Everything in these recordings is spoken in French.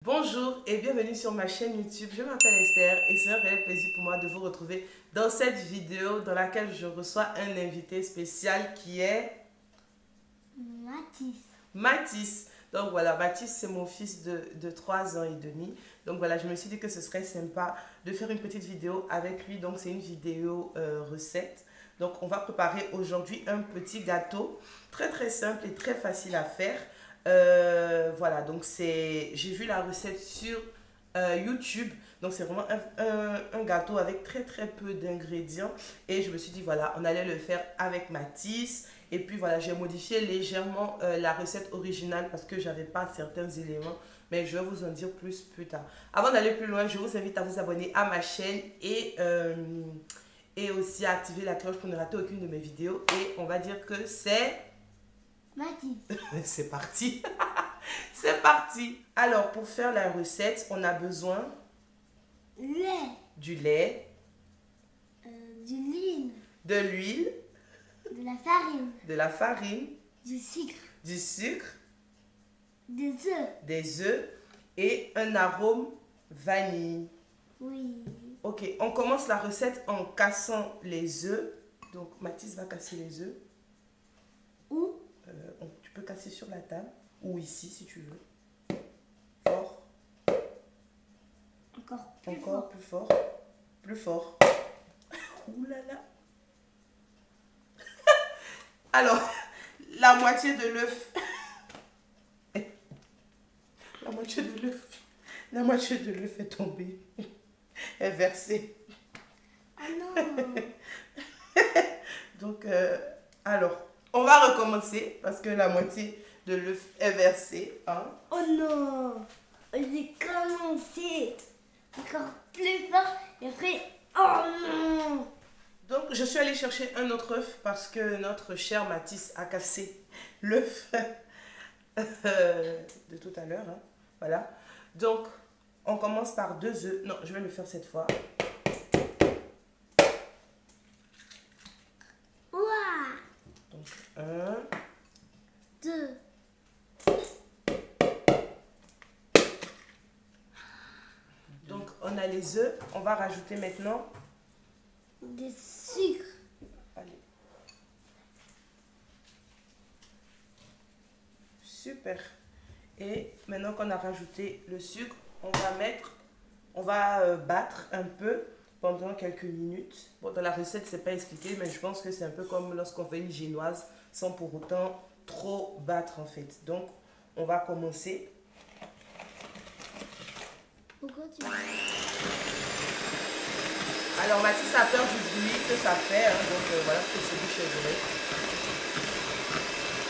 Bonjour et bienvenue sur ma chaîne YouTube, je m'appelle Esther et c'est un réel plaisir pour moi de vous retrouver dans cette vidéo dans laquelle je reçois un invité spécial qui est Mathis. Donc voilà, Mathis c'est mon fils de 3 ans et demi. Donc voilà, je me suis dit que ce serait sympa de faire une petite vidéo avec lui. Donc c'est une vidéo recette. Donc on va préparer aujourd'hui un petit gâteau très simple et très facile à faire. Voilà, donc j'ai vu la recette sur YouTube. Donc c'est vraiment un gâteau avec très peu d'ingrédients. Et je me suis dit voilà, on allait le faire avec Mathis. Et puis voilà, j'ai modifié légèrement la recette originale parce que j'avais pas certains éléments. Mais je vais vous en dire plus tard. Avant d'aller plus loin, je vous invite à vous abonner à ma chaîne et aussi à activer la cloche pour ne rater aucune de mes vidéos. Et on va dire que c'est... Mathis. C'est parti. C'est parti. Alors, pour faire la recette, on a besoin du lait, du l'huile, de l'huile, de la farine, du sucre, des œufs. des œufs et un arôme vanille. Oui. Ok, on commence la recette en cassant les œufs. Donc, Mathis va casser les œufs. Où? Tu peux casser sur la table ou ici si tu veux. Fort. Encore Plus fort. Plus fort. Ouh là là. Alors, la moitié de l'œuf. La moitié de l'œuf est tombée. Est versée. Ah non. Donc, alors, on va recommencer parce que la moitié de l'œuf est versée. Hein? Oh non. J'ai commencé encore plus fort et après, oh non. Donc, je suis allée chercher un autre œuf parce que notre cher Mathis a cassé l'œuf de tout à l'heure. Hein. Voilà. Donc, on commence par 2 œufs. Non, je vais le faire cette fois. Ouah. Donc, 1, 2. donc, on a les œufs. On va rajouter maintenant. Des sucres. Allez. Super. Et maintenant qu'on a rajouté le sucre, on va battre un peu pendant quelques minutes. Bon, dans la recette, c'est pas expliqué, mais je pense que c'est un peu comme lorsqu'on fait une génoise, sans pour autant trop battre en fait. Donc, on va commencer. Pourquoi tu... Alors, Mathis a peur du bruit que ça fait, hein, donc voilà, que c'est bouche les oreilles.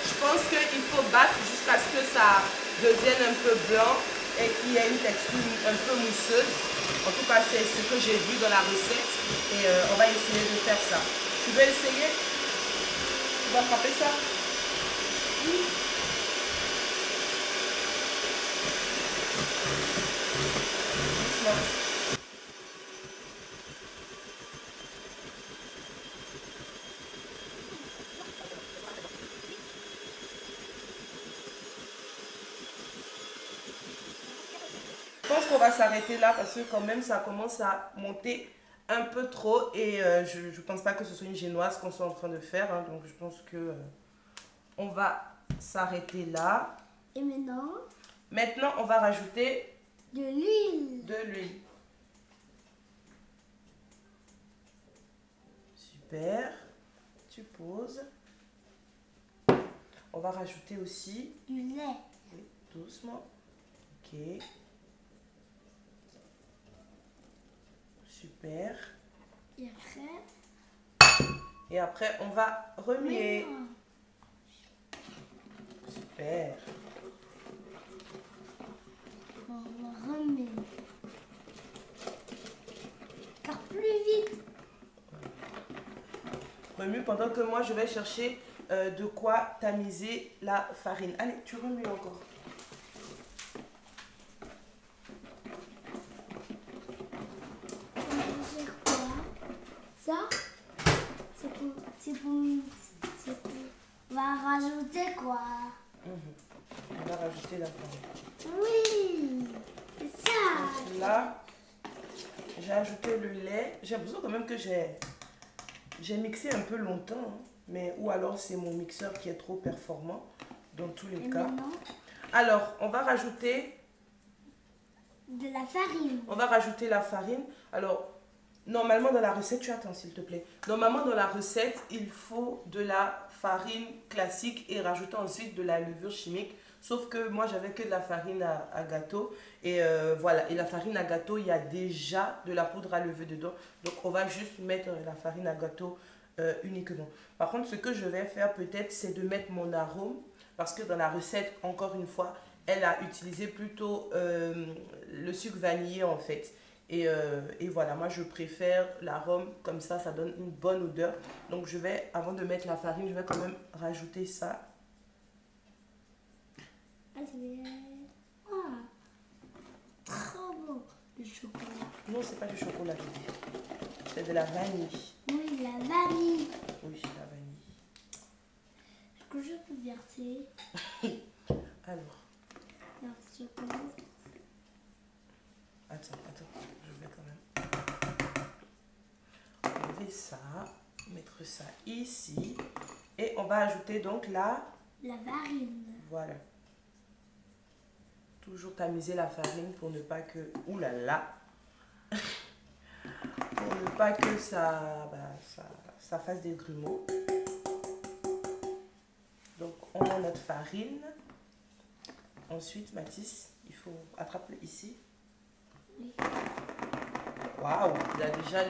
Je pense qu'il faut battre jusqu'à ce que ça devienne un peu blanc et qu'il y ait une texture un peu mousseuse. En tout cas, c'est ce que j'ai vu dans la recette et on va essayer de faire ça. Tu veux essayer? Tu vas frapper ça? Oui. Doucement. Je pense qu'on va s'arrêter là parce que quand même ça commence à monter un peu trop et je ne pense pas que ce soit une génoise qu'on soit en train de faire. Hein, donc je pense que on va s'arrêter là. Et maintenant? Maintenant, on va rajouter De l'huile. de l'huile. Super. Tu poses. On va rajouter aussi Du lait. oui, doucement. Ok. Super. Et après? Et après, on va remuer. Non. Super. On va remettre. Car plus vite. Remue pendant que moi, je vais chercher de quoi tamiser la farine. Allez, tu remues encore. Ça, c'est pour... On va rajouter quoi? On va rajouter la farine. Oui. Voilà. J'ai ajouté le lait. J'ai l'impression quand même que j'ai mixé un peu longtemps. Hein. Mais, ou alors c'est mon mixeur qui est trop performant. Dans tous les cas. Maintenant, alors, on va rajouter... de la farine. On va rajouter la farine. Alors, normalement dans la recette, tu attends s'il te plaît. Normalement dans la recette, il faut de la farine classique et rajouter ensuite de la levure chimique. Sauf que moi, j'avais que de la farine à gâteau. Et voilà, et la farine à gâteau, il y a déjà de la poudre à lever dedans. Donc, on va juste mettre la farine à gâteau uniquement. Par contre, ce que je vais faire peut-être, c'est de mettre mon arôme. Parce que dans la recette, encore une fois, elle a utilisé plutôt le sucre vanillé en fait. Et voilà, moi je préfère l'arôme comme ça donne une bonne odeur. Donc je vais, avant de mettre la farine, je vais quand même rajouter ça. Ah, trop beau, le chocolat. Non, c'est pas du chocolat, c'est de la vanille. Oui, la vanille. Oui, la vanille. Est-ce que je peux verser? Alors. Verser comment? Attends, je vais quand même enlever ça, mettre ça ici. Et on va ajouter donc la farine. Voilà. Toujours tamiser la farine pour ne pas que... Ouh là là. Pour ne pas que ça fasse des grumeaux. Donc on a notre farine. Ensuite, Mathis, il faut attraper ici. Oui. Waouh, il a déjà le...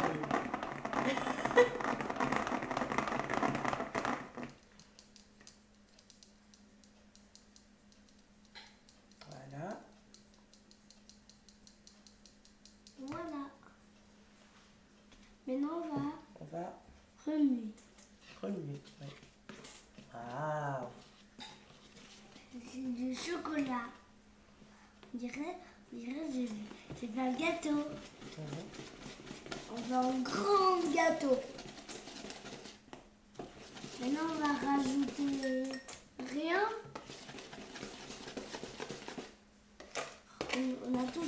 Voilà. Voilà. Maintenant, on va remuer. Remuer, oui. Waouh. C'est du chocolat. On dirait j'ai fait un gâteau. On fait un grand gâteau. Maintenant, on va rajouter rien. On a tout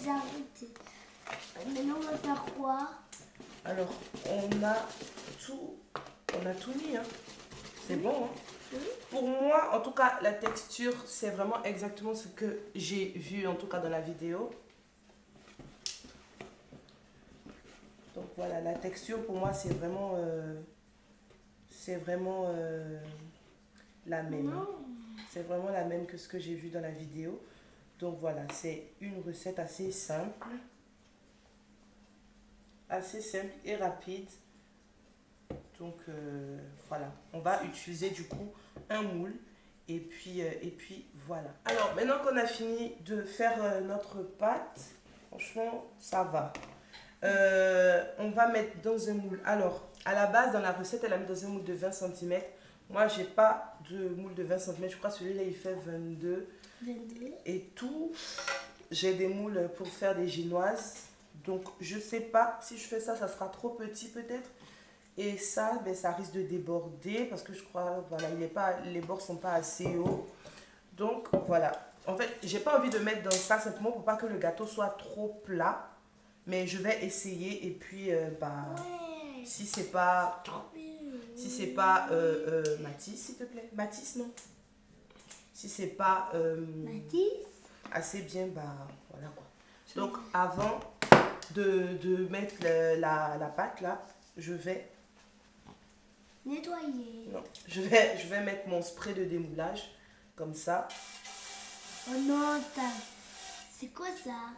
arrêté. Maintenant, on va faire quoi? Alors, on a tout mis. Hein. C'est bon. Hein. Oui. Pour moi, en tout cas, la texture, c'est vraiment exactement ce que j'ai vu, en tout cas dans la vidéo. Donc voilà, la texture, pour moi, c'est vraiment la même. Hein. C'est vraiment la même que ce que j'ai vu dans la vidéo. Donc voilà, c'est une recette assez simple et rapide. Donc voilà, on va utiliser du coup un moule et puis voilà. Alors maintenant qu'on a fini de faire notre pâte, franchement ça va. On va mettre dans un moule. Alors à la base dans la recette elle a mis dans un moule de 20 cm. Moi j'ai pas de moule de 20 cm, je crois que celui-là il fait 22 et tout. J'ai des moules pour faire des génoises. Donc je sais pas si je fais ça, ça sera trop petit peut-être. Et ça, ben, ça risque de déborder parce que je crois, voilà, les bords sont pas assez hauts. Donc voilà. En fait, j'ai pas envie de mettre dans ça simplement pour pas que le gâteau soit trop plat. Mais je vais essayer et puis si c'est pas Mathis, s'il te plaît. Mathis, non. Si c'est pas assez bien, bah voilà quoi. Donc avant de mettre la pâte là, je vais nettoyer. Non, je vais mettre mon spray de démoulage comme ça. Oh non, c'est quoi ça?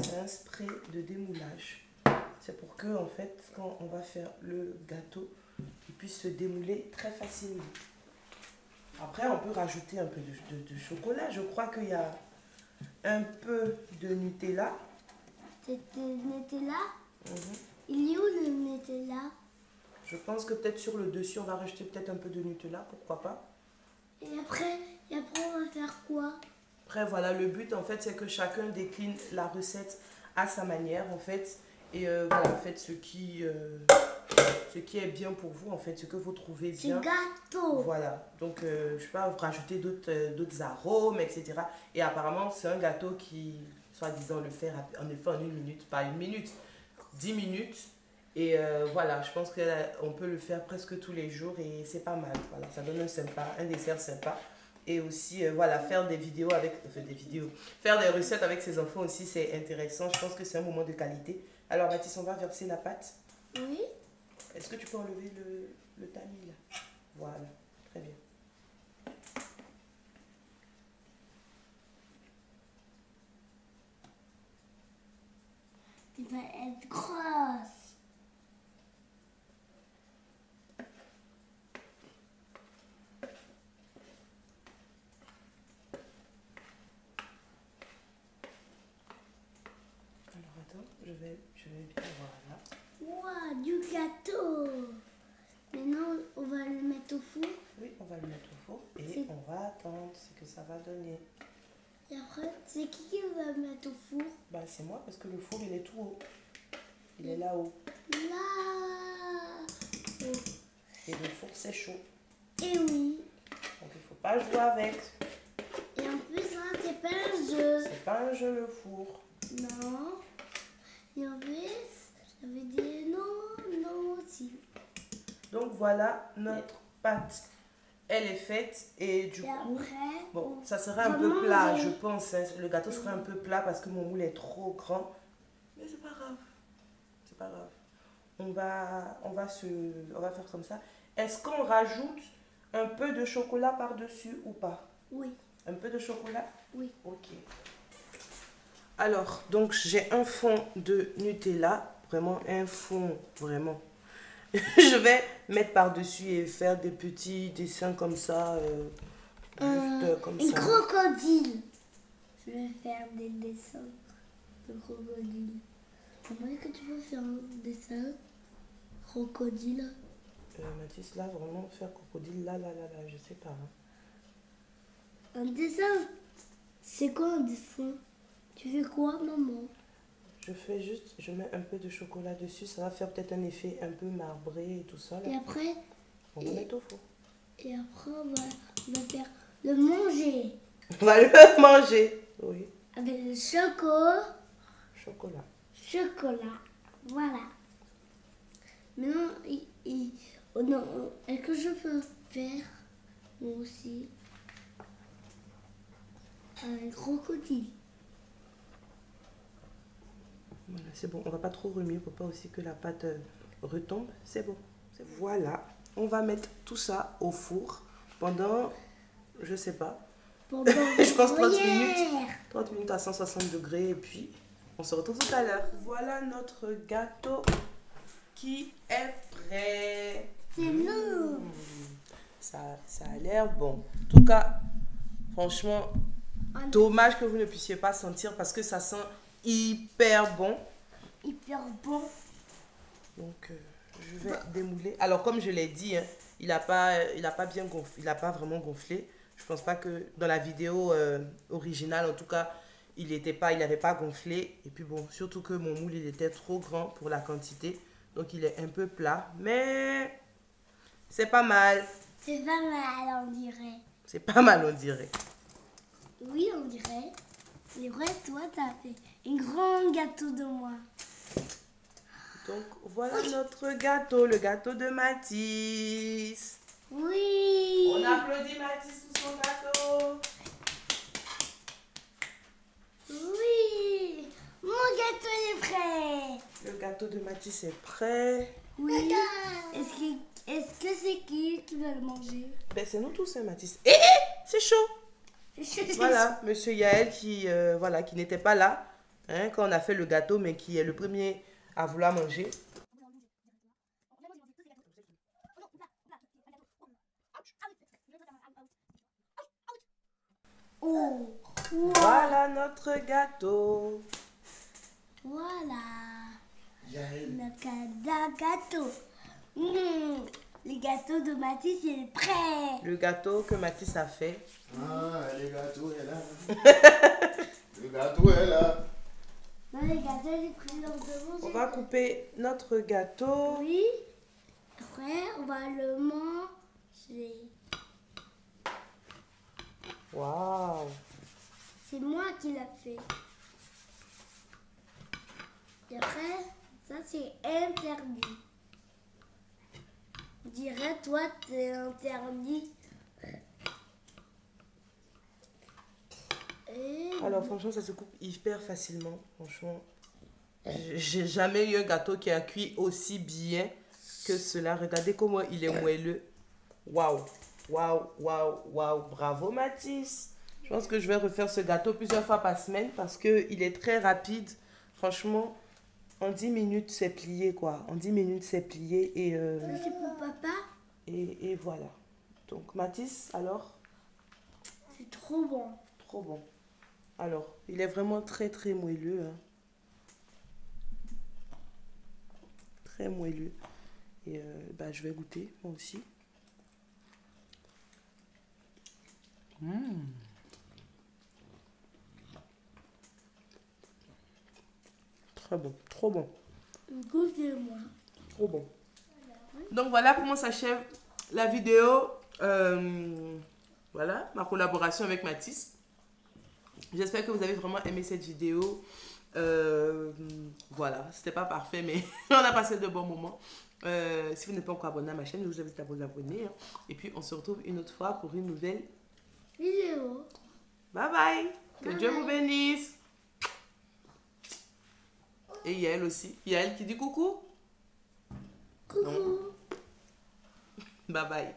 C'est un spray de démoulage. C'est pour que en fait quand on va faire le gâteau, il puisse se démouler très facilement. Après on peut rajouter un peu de chocolat. Je crois qu'il y a un peu de Nutella. C'est Nutella? Il est où le Nutella? Je pense que peut-être sur le dessus, on va rajouter peut-être un peu de Nutella, pourquoi pas. Et après, on va faire quoi? Après, voilà, le but, en fait, c'est que chacun décline la recette à sa manière, en fait. Et voilà, faites ce qui est bien pour vous, en fait, ce que vous trouvez bien. C'est gâteau. Voilà, donc je sais pas, vous rajouter d'autres arômes, etc. Et apparemment, c'est un gâteau qui soi-disant le faire en effet en 1 minute, pas 1 minute, 10 minutes. Et voilà, je pense qu'on peut le faire presque tous les jours et c'est pas mal. Voilà, ça donne un dessert sympa. Et aussi, voilà, faire des vidéos faire des recettes avec ses enfants aussi, c'est intéressant. Je pense que c'est un moment de qualité. Alors, Mathis, on va verser la pâte. Oui. Est-ce que tu peux enlever le tamis là? Voilà, très bien. Il va être grosse. Alors, attends, je vais bien, voilà. Waouh, du gâteau. Maintenant, on va le mettre au four. Oui, on va le mettre au four et on va attendre ce que ça va donner. Et après, c'est qui va le mettre au four? Bah, c'est moi parce que le four, il est tout haut. Il est là-haut. Là. Oh. Et le four, c'est chaud. Et oui. Donc, il ne faut pas jouer avec. Et en plus, hein, c'est pas un jeu. C'est pas un jeu, le four. Non. Et en plus, j'avais dit non aussi. Donc, voilà, notre pâte, elle est faite. Et du coup, après, bon, ça sera un peu plat, je pense. Hein. Le gâteau sera un peu plat parce que mon moule est trop grand. Mais c'est pas grave. C'est pas grave. On va faire comme ça. Est-ce qu'on rajoute un peu de chocolat par-dessus ou pas? Oui. Un peu de chocolat? Oui. Ok. Alors, donc j'ai un fond de Nutella. Vraiment un fond, vraiment. Je vais mettre par-dessus et faire des petits dessins comme ça. Juste comme Un ça. crocodile. Je vais faire des dessins de crocodile. Comment est-ce que tu peux faire un dessin crocodile? Mathis, là, vraiment, faire crocodile, là, je sais pas. Hein. Un dessin? C'est quoi un dessin? Tu fais quoi, maman? Je mets un peu de chocolat dessus, ça va faire peut-être un effet un peu marbré et tout ça. Là. Et après? On va mettre au four. Et après, on va faire le manger. On va le manger, oui. Avec le chocolat. Chocolat. Voilà. Maintenant, est-ce que je peux faire, moi aussi, un crocodile? Voilà, c'est bon. On va pas trop remuer pour pas aussi que la pâte retombe. C'est bon. Voilà. On va mettre tout ça au four pendant, je sais pas, je pense 30 minutes. 30 minutes à 160 degrés et puis on se retrouve tout à l'heure. Voilà notre gâteau qui est prêt. C'est nous. Ça a l'air bon. En tout cas, franchement, dommage que vous ne puissiez pas sentir parce que ça sent hyper bon. Hyper bon. Donc, je vais démouler. Alors, comme je l'ai dit, hein, il n'a pas bien gonflé, il n'a pas vraiment gonflé. Je pense pas que dans la vidéo originale, en tout cas, il n'avait pas gonflé. Et puis bon, surtout que mon moule, il était trop grand pour la quantité. Donc, il est un peu plat. Mais c'est pas mal. C'est pas mal, on dirait. C'est pas mal, on dirait. Oui, on dirait. C'est vrai, toi, t'as fait un grand gâteau de moi. Donc, voilà notre gâteau, le gâteau de Mathis. Oui. On applaudit Mathis pour son gâteau. Oui. Mon gâteau est prêt. Le gâteau de Mathis est prêt. Oui. Est-ce que c'est qui va le manger? Ben, c'est nous tous, hein, Mathis. C'est chaud. Voilà, monsieur Yael qui n'était pas là hein, quand on a fait le gâteau, mais qui est le premier à vouloir manger. Oh. Voilà notre gâteau. Voilà. Notre gâteau. Le gâteau de Mathis, il est prêt. Le gâteau que Mathis a fait. Ah, le gâteau est là. Le gâteau est là. Non, le gâteau, il est prêt. Donc, On va couper notre gâteau. oui. Après, on va le manger. Waouh. C'est moi qui l'ai fait. c'est interdit. On dirait, toi, t'es interdit. Et... Alors franchement, ça se coupe hyper facilement. Franchement, j'ai jamais eu un gâteau qui a cuit aussi bien que cela. Regardez comment il est moelleux. Waouh, waouh, waouh, waouh. Bravo Mathis. Je pense que je vais refaire ce gâteau plusieurs fois par semaine parce qu'il est très rapide. Franchement, en 10 minutes, c'est plié quoi. En 10 minutes, c'est plié et, C'est pour papa. et voilà. Donc Mathis, alors, C'est trop bon. trop bon. Alors, il est vraiment très très moelleux. Hein. Très moelleux. Et bah, je vais goûter moi aussi. Très bon, trop bon. Goûtez-moi. Trop bon. Donc voilà comment s'achève la vidéo. Voilà, ma collaboration avec Mathis. J'espère que vous avez vraiment aimé cette vidéo. Voilà, c'était pas parfait, mais on a passé de bons moments. Si vous n'êtes pas encore abonné à ma chaîne, je vous invite à vous abonner. Hein. Et puis, on se retrouve une autre fois pour une nouvelle Vidéo. Bye bye. Que Bye Dieu bye. vous bénisse. Et Yael aussi. Yael qui dit coucou. Coucou. Bye bye.